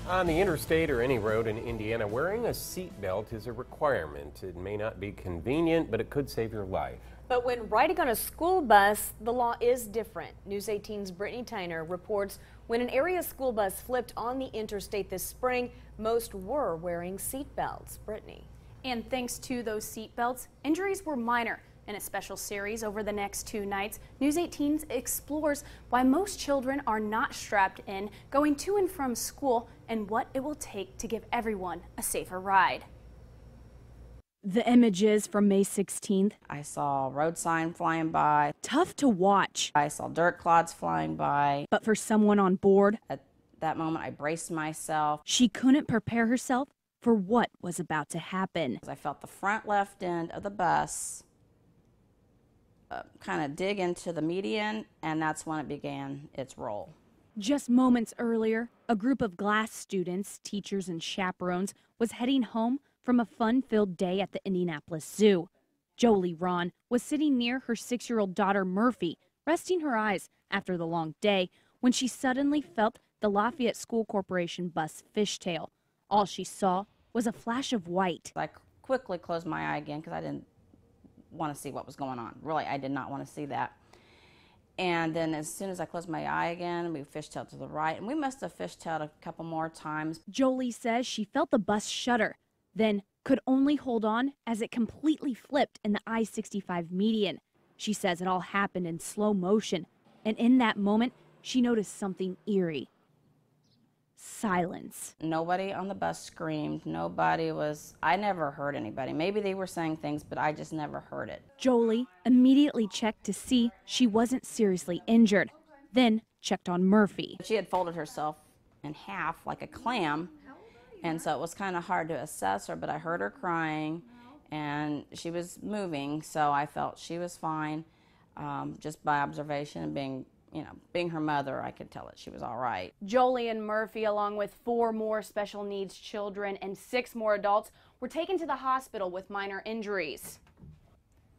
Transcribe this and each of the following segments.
On the interstate or any road in Indiana, wearing a seatbelt is a requirement. It may not be convenient, but it could save your life. But when riding on a school bus, the law is different. News 18's Brittany Tyner reports when an area school bus flipped on the interstate this spring, most were wearing seatbelts. Brittany. And thanks to those seatbelts, injuries were minor. In a special series over the next 2 nights, News 18 explores why most children are not strapped in going to and from school and what it will take to give everyone a safer ride. The images from May 16th. I saw road sign flying by. Tough to watch. I saw dirt clods flying by. But for someone on board, At that moment, I braced myself. she couldn't prepare herself for what was about to happen. I felt the front left end of the bus kind of dig into the median, and that's when it began its roll. Just moments earlier, a group of Glass students, teachers, and chaperones was heading home from a fun-filled day at the Indianapolis Zoo. Jolie Ron was sitting near her 6-year-old daughter Murphy, resting her eyes after the long day, when she suddenly felt the Lafayette School Corporation bus fishtail. All she saw was a flash of white. I quickly closed my eye again because I didn't want to see what was going on. Really, I did not want to see that. And then as soon as I closed my eye again, we fishtailed to the right, and we must have fishtailed a couple more times. Jolie says she felt the bus shudder, then could only hold on as it completely flipped in the I-65 median. She says it all happened in slow motion, and in that moment, she noticed something eerie. Silence. Nobody on the bus screamed. I never heard anybody. Maybe they were saying things, but I just never heard it. Jolie immediately checked to see she wasn't seriously injured, then checked on Murphy. She had folded herself in half like a clam, and so it was kind of hard to assess her, but I heard her crying, and she was moving, so I felt she was fine. Just by observation and being her mother, I could tell that she was all right. Jolie and Murphy, along with 4 more special needs children and 6 more adults, were taken to the hospital with minor injuries.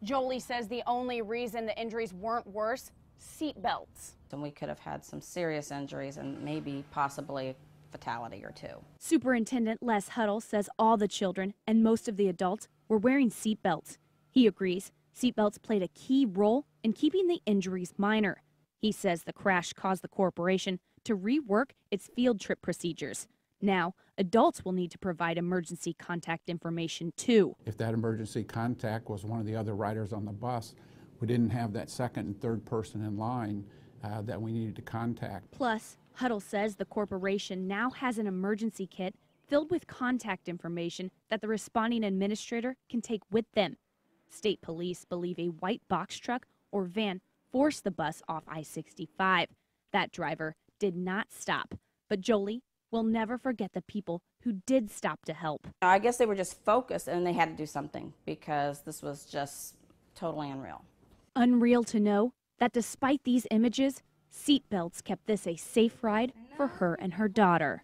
Jolie says the only reason the injuries weren't worse, seat belts. And we could have had some serious injuries and maybe possibly fatality or 2. Superintendent Les Huddle says all the children and most of the adults were wearing seat belts. He agrees seat belts played a key role in keeping the injuries minor. He says the crash caused the corporation to rework its field trip procedures. Now, adults will need to provide emergency contact information too. If that emergency contact was one of the other riders on the bus, we didn't have that second and third person in line that we needed to contact. Plus, Huddle says the corporation now has an emergency kit filled with contact information that the responding administrator can take with them. State police believe a white box truck or van forced the bus off I-65. That driver did not stop, but Jolie will never forget the people who did stop to help. I guess they were just focused and they had to do something because this was just totally unreal. Unreal to know that despite these images, seatbelts kept this a safe ride for her and her daughter.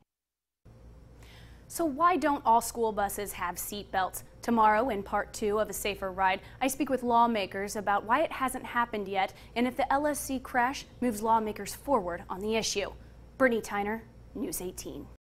So why don't all school buses have seat belts? Tomorrow, in part 2 of A Safer Ride, I speak with lawmakers about why it hasn't happened yet and if the LSC crash moves lawmakers forward on the issue. Brittany Tyner, News 18.